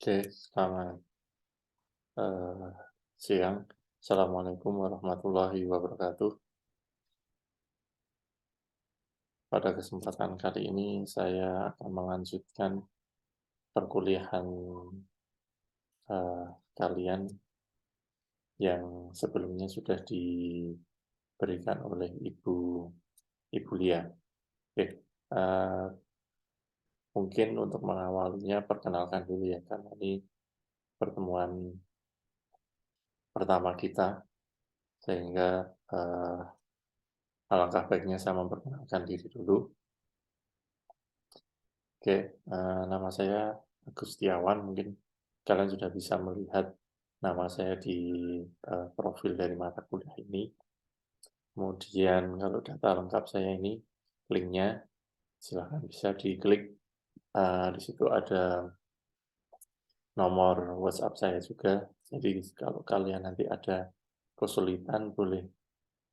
Oke, selamat siang. Assalamualaikum warahmatullahi wabarakatuh. Pada kesempatan kali ini saya akan melanjutkan perkuliahan kalian yang sebelumnya sudah diberikan oleh Ibu Lia. Oke, eh, mungkin untuk mengawalnya perkenalkan dulu ya, karena ini pertemuan pertama kita, sehingga eh, alangkah baiknya saya memperkenalkan diri dulu. Oke, nama saya Agustiawan. Mungkin kalian sudah bisa melihat nama saya di profil dari mata kuliah ini. Kemudian kalau data lengkap saya ini, linknya silahkan bisa diklik. Di situ ada nomor WhatsApp saya juga. Jadi kalau kalian nanti ada kesulitan, boleh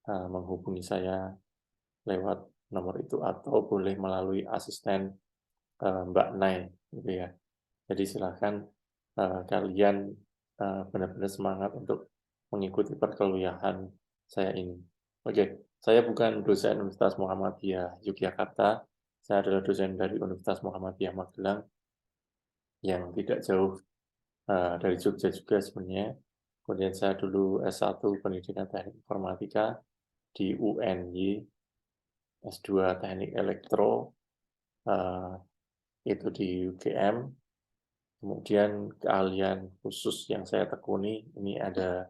menghubungi saya lewat nomor itu atau boleh melalui asisten Mbak Nai, gitu ya. Jadi silahkan kalian benar-benar semangat untuk mengikuti perkuliahan saya ini. Oke, saya bukan dosen Universitas Muhammadiyah Yogyakarta, saya adalah dosen dari Universitas Muhammadiyah Magelang yang tidak jauh dari Jogja juga sebenarnya. Kemudian saya dulu S1 Pendidikan Teknik Informatika di UNY, S2 Teknik Elektro itu di UGM. Kemudian keahlian khusus yang saya tekuni, ini ada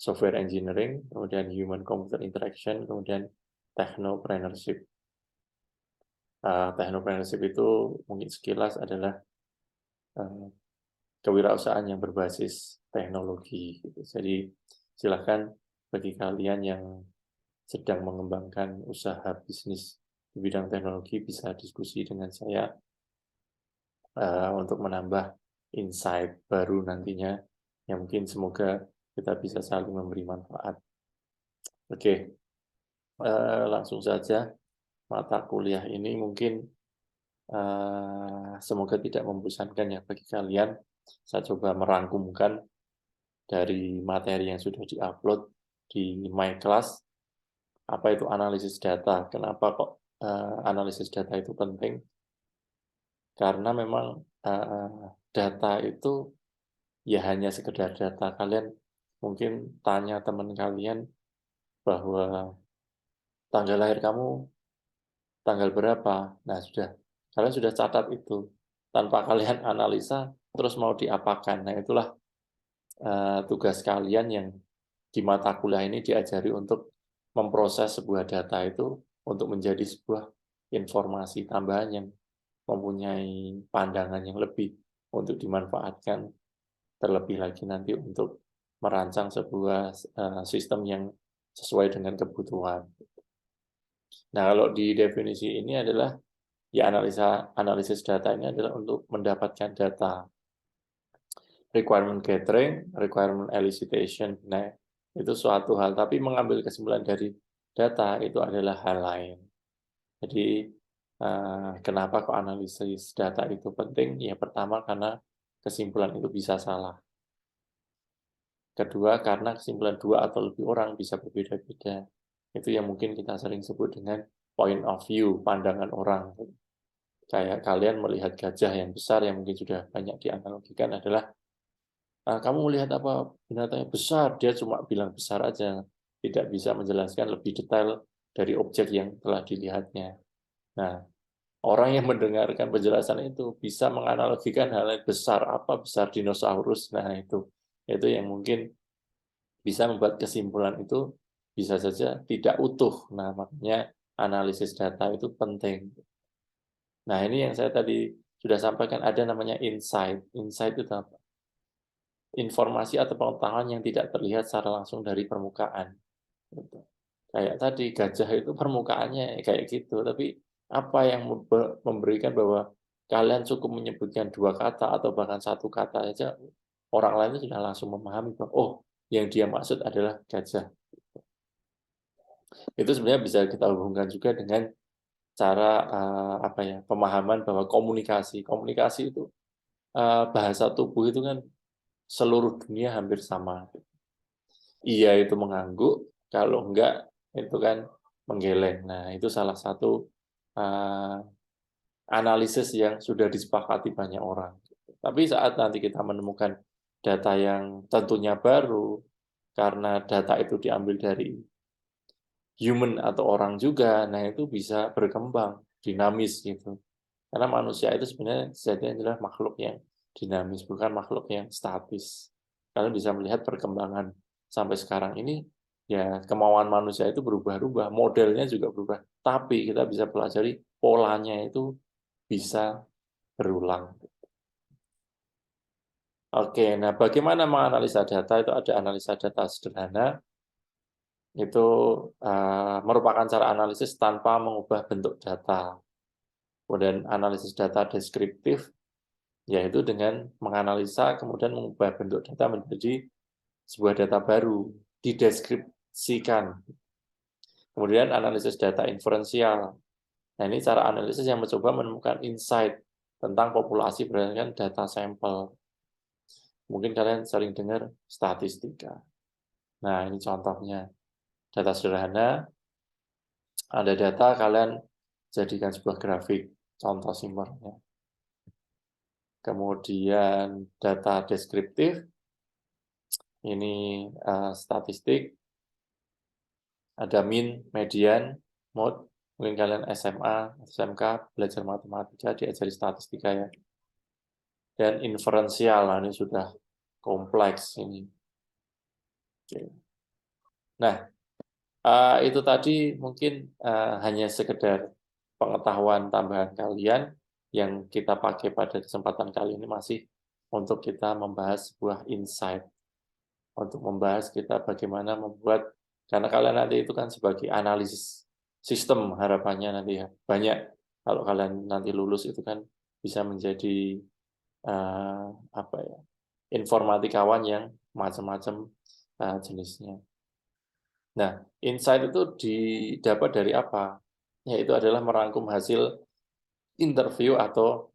software engineering, kemudian human computer interaction, kemudian technopreneurship. Technopreneurship itu mungkin sekilas adalah uh, kewirausahaan yang berbasis teknologi. Gitu. Jadi silakan bagi kalian yang sedang mengembangkan usaha bisnis di bidang teknologi bisa diskusi dengan saya untuk menambah insight baru nantinya yang mungkin semoga kita bisa saling memberi manfaat. Oke, langsung saja mata kuliah ini mungkin semoga tidak membosankan ya bagi kalian. Saya coba merangkumkan dari materi yang sudah diupload di My Class. Apa itu analisis data? Kenapa kok analisis data itu penting? Karena memang data itu ya hanya sekedar data. Kalian mungkin tanya teman kalian bahwa tanggal lahir kamu tanggal berapa. Nah, kalian sudah catat itu. Tanpa kalian analisa, terus mau diapakan. Nah, itulah tugas kalian yang di mata kuliah ini diajari untuk memproses sebuah data itu untuk menjadi sebuah informasi tambahan yang mempunyai pandangan yang lebih untuk dimanfaatkan terlebih lagi nanti untuk merancang sebuah sistem yang sesuai dengan kebutuhan. Nah, kalau di definisi ini adalah ya analisis data ini adalah untuk mendapatkan data. Requirement gathering, requirement elicitation. Nah, itu suatu hal, tapi mengambil kesimpulan dari data itu adalah hal lain. Jadi, kenapa kok analisis data itu penting? Ya, pertama karena kesimpulan itu bisa salah. Kedua, karena kesimpulan dua atau lebih orang bisa berbeda-beda. Itu yang mungkin kita sering sebut dengan point of view, pandangan orang. Kayak kalian melihat gajah yang besar yang mungkin sudah banyak dianalogikan adalah kamu melihat apa binatangnya besar, dia cuma bilang besar aja, tidak bisa menjelaskan lebih detail dari objek yang telah dilihatnya. Nah, orang yang mendengarkan penjelasan itu bisa menganalogikan hal yang besar, apa besar dinosaurus. Nah, itu yang mungkin bisa membuat kesimpulan itu bisa saja tidak utuh. Nah, makanya analisis data itu penting. Nah, ini yang saya tadi sudah sampaikan, ada namanya insight. Insight itu apa? Informasi atau pengetahuan yang tidak terlihat secara langsung dari permukaan. Gitu. Kayak tadi, gajah itu permukaannya kayak gitu, tapi apa yang memberikan bahwa kalian cukup menyebutkan dua kata atau bahkan satu kata saja, orang lain sudah langsung memahami bahwa, oh, yang dia maksud adalah gajah. Itu sebenarnya bisa kita hubungkan juga dengan cara apa ya, pemahaman bahwa komunikasi itu bahasa tubuh itu kan seluruh dunia hampir sama. Iya itu mengangguk, kalau enggak itu kan menggeleng. Nah, itu salah satu uh, analisis yang sudah disepakati banyak orang. Tapi saat nanti kita menemukan data yang tentunya baru, karena data itu diambil dari human atau orang juga, nah itu bisa berkembang, dinamis gitu. Karena manusia itu sebenarnya sejatinya adalah makhluk yang dinamis, bukan makhluk yang statis. Kalian bisa melihat perkembangan sampai sekarang ini, ya kemauan manusia itu berubah-ubah, modelnya juga berubah. Tapi kita bisa pelajari polanya itu bisa berulang. Oke, nah bagaimana menganalisa data? Itu ada analisa data sederhana, itu merupakan cara analisis tanpa mengubah bentuk data. Kemudian analisis data deskriptif, yaitu dengan menganalisa kemudian mengubah bentuk data menjadi sebuah data baru, dideskripsikan. Kemudian analisis data inferensial. Nah, ini cara analisis yang mencoba menemukan insight tentang populasi berdasarkan data sampel. Mungkin kalian sering dengar statistika. Nah, ini contohnya. Data sederhana, ada data, kalian jadikan sebuah grafik, contoh simpelnya. Kemudian data deskriptif, ini statistik, ada mean, median, mode, mungkin kalian SMA, SMK, belajar matematika, diajari statistika ya. Dan inferensial, nah ini sudah kompleks ini. Oke. Nah, itu tadi mungkin hanya sekedar pengetahuan tambahan kalian yang kita pakai pada kesempatan kali ini masih untuk kita membahas sebuah insight, untuk membahas kita bagaimana membuat, karena kalian nanti itu kan sebagai analisis sistem harapannya nanti ya, banyak kalau kalian nanti lulus itu kan bisa menjadi apa ya, informatikawan yang macam-macam jenisnya. Nah, insight itu didapat dari apa? Yaitu adalah merangkum hasil interview atau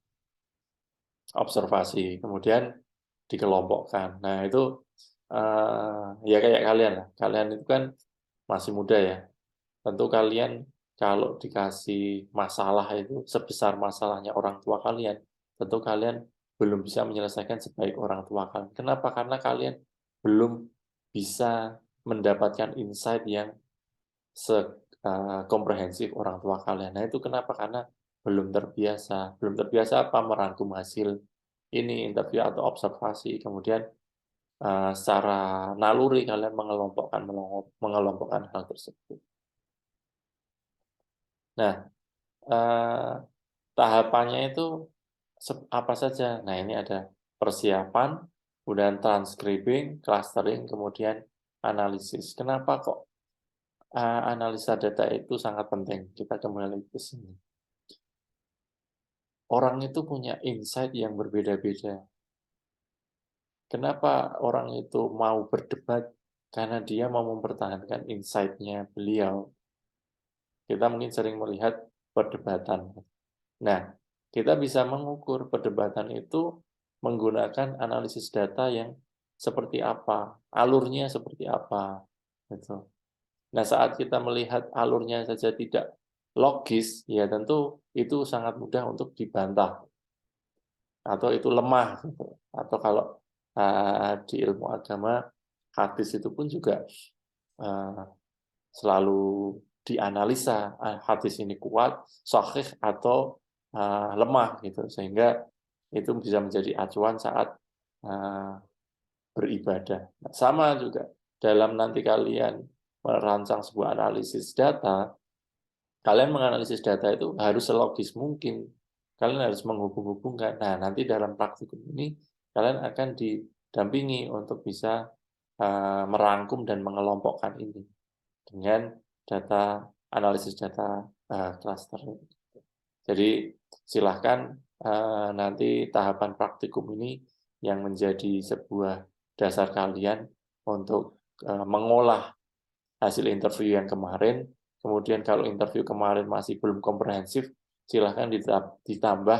observasi, kemudian dikelompokkan. Nah, itu ya kayak kalian lah. Kalian itu kan masih muda ya. Tentu kalian kalau dikasih masalah itu sebesar masalahnya orang tua kalian, tentu kalian belum bisa menyelesaikan sebaik orang tua kalian. Kenapa? Karena kalian belum bisa mendapatkan insight yang komprehensif orang tua kalian. Nah, itu kenapa? Karena belum terbiasa. Belum terbiasa apa? Merangkum hasil ini, interview atau observasi. Kemudian secara naluri kalian mengelompokkan hal tersebut. Nah, tahapannya itu apa saja? Nah, ini ada persiapan, kemudian transcribing, clustering, kemudian analisis. Kenapa kok analisa data itu sangat penting? Kita kembali ke sini. Orang itu punya insight yang berbeda-beda. Kenapa orang itu mau berdebat? Karena dia mau mempertahankan insight-nya beliau. Kita mungkin sering melihat perdebatan. Nah, kita bisa mengukur perdebatan itu menggunakan analisis data yang seperti apa, alurnya seperti apa. Gitu. Nah, saat kita melihat alurnya saja tidak logis, ya tentu itu sangat mudah untuk dibantah atau itu lemah. Gitu. Atau kalau di ilmu agama, hadis itu pun juga selalu dianalisa, hadis ini kuat, sahih atau lemah gitu, sehingga itu bisa menjadi acuan saat beribadah. Sama juga dalam nanti kalian merancang sebuah analisis data, kalian menganalisis data itu harus selogis mungkin. Kalian harus menghubung-hubungkan. Nah, nanti dalam praktikum ini kalian akan didampingi untuk bisa merangkum dan mengelompokkan ini dengan data analisis data cluster. Jadi silahkan nanti tahapan praktikum ini yang menjadi sebuah dasar kalian untuk mengolah hasil interview yang kemarin. Kemudian kalau interview kemarin masih belum komprehensif, silahkan ditambah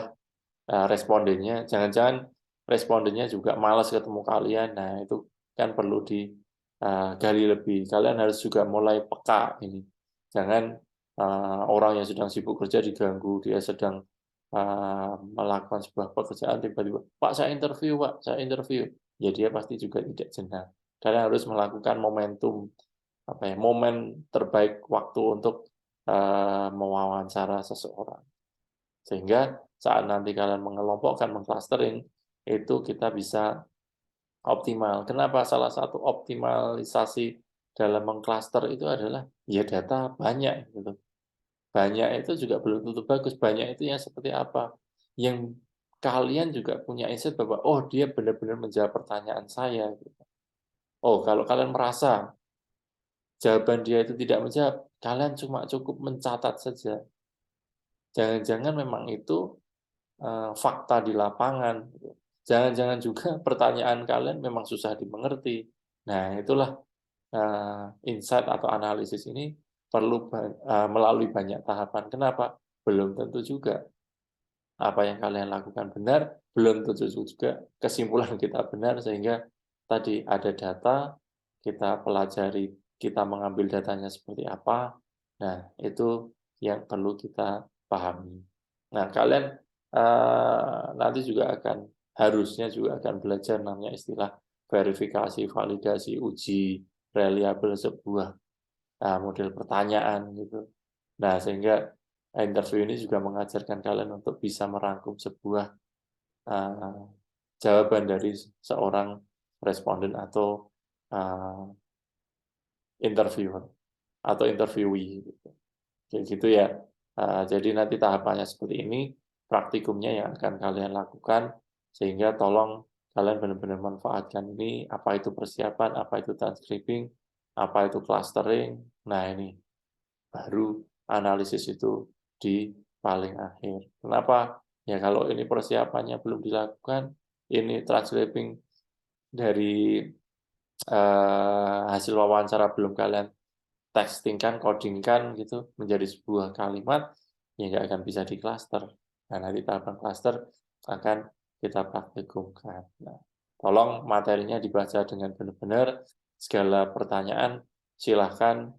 respondennya. Jangan-jangan respondennya juga malas ketemu kalian. Nah, itu kan perlu digali lebih. Kalian harus juga mulai peka ini. Jangan orang yang sedang sibuk kerja diganggu, dia sedang melakukan sebuah pekerjaan tiba-tiba, "Pak, saya interview, Pak, saya interview." Ya dia pasti juga tidak jenak. Kalian harus melakukan momentum, momen terbaik waktu untuk mewawancara seseorang. Sehingga saat nanti kalian mengelompokkan, mengclustering, itu kita bisa optimal. Kenapa? Salah satu optimalisasi dalam mengcluster itu adalah, ya data banyak gitu. Banyak itu juga belum tentu bagus, banyak itu yang seperti apa, yang kalian juga punya insight bahwa, "Oh, dia benar-benar menjawab pertanyaan saya," gitu. Oh, kalau kalian merasa jawaban dia itu tidak menjawab, kalian cuma cukup mencatat saja. Jangan-jangan memang itu fakta di lapangan gitu. Jangan-jangan juga pertanyaan kalian memang susah dimengerti. Nah, itulah, insight atau analisis ini perlu melalui banyak tahapan. Kenapa? Belum tentu juga apa yang kalian lakukan benar, belum tentu juga kesimpulan kita benar, sehingga tadi ada data, kita pelajari, kita mengambil datanya seperti apa. Nah, itu yang perlu kita pahami. Nah, kalian nanti juga harusnya juga akan belajar namanya istilah verifikasi, validasi, uji reliable sebuah model pertanyaan gitu. Nah, sehingga interview ini juga mengajarkan kalian untuk bisa merangkum sebuah uh, jawaban dari seorang responden atau uh, interviewer atau interviewee gitu. Kayak gitu ya. Jadi nanti tahapannya seperti ini, praktikumnya yang akan kalian lakukan, sehingga tolong kalian benar-benar manfaatkan ini, apa itu persiapan, apa itu transcribing, apa itu clustering. Nah ini, baru analisis itu di paling akhir. Kenapa? Ya kalau ini persiapannya belum dilakukan, ini transcribing dari hasil wawancara belum kalian textingkan, codingkan gitu menjadi sebuah kalimat, ya nggak akan bisa di-cluster. Nah, nanti tahapan cluster akan kita praktikumkan. Nah, tolong materinya dibaca dengan benar-benar, segala pertanyaan silahkan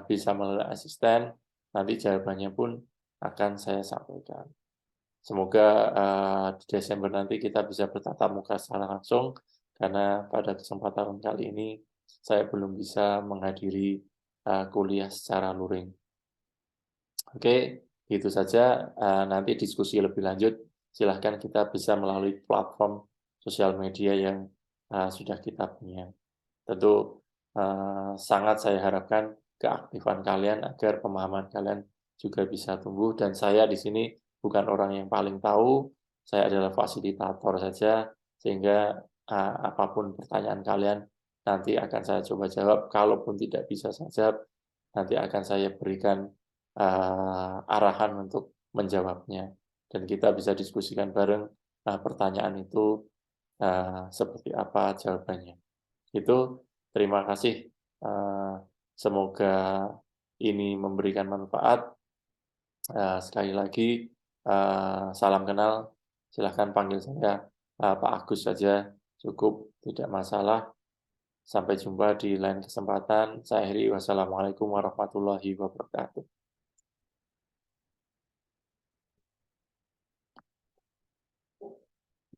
bisa melalui asisten, nanti jawabannya pun akan saya sampaikan. Semoga di Desember nanti kita bisa bertatap muka secara langsung, karena pada kesempatan kali ini saya belum bisa menghadiri kuliah secara luring. Oke, itu saja. Nanti diskusi lebih lanjut, silahkan kita bisa melalui platform sosial media yang sudah kita punya. Tentu sangat saya harapkan keaktifan kalian agar pemahaman kalian juga bisa tumbuh, dan saya di sini bukan orang yang paling tahu, saya adalah fasilitator saja, sehingga apapun pertanyaan kalian nanti akan saya coba jawab, kalaupun tidak bisa saya jawab, nanti akan saya berikan arahan untuk menjawabnya, dan kita bisa diskusikan bareng pertanyaan itu seperti apa jawabannya. Itu, terima kasih. Semoga ini memberikan manfaat. Sekali lagi, salam kenal. Silahkan panggil saya Pak Agus saja, cukup, tidak masalah. Sampai jumpa di lain kesempatan. Saya Heri, wassalamualaikum warahmatullahi wabarakatuh.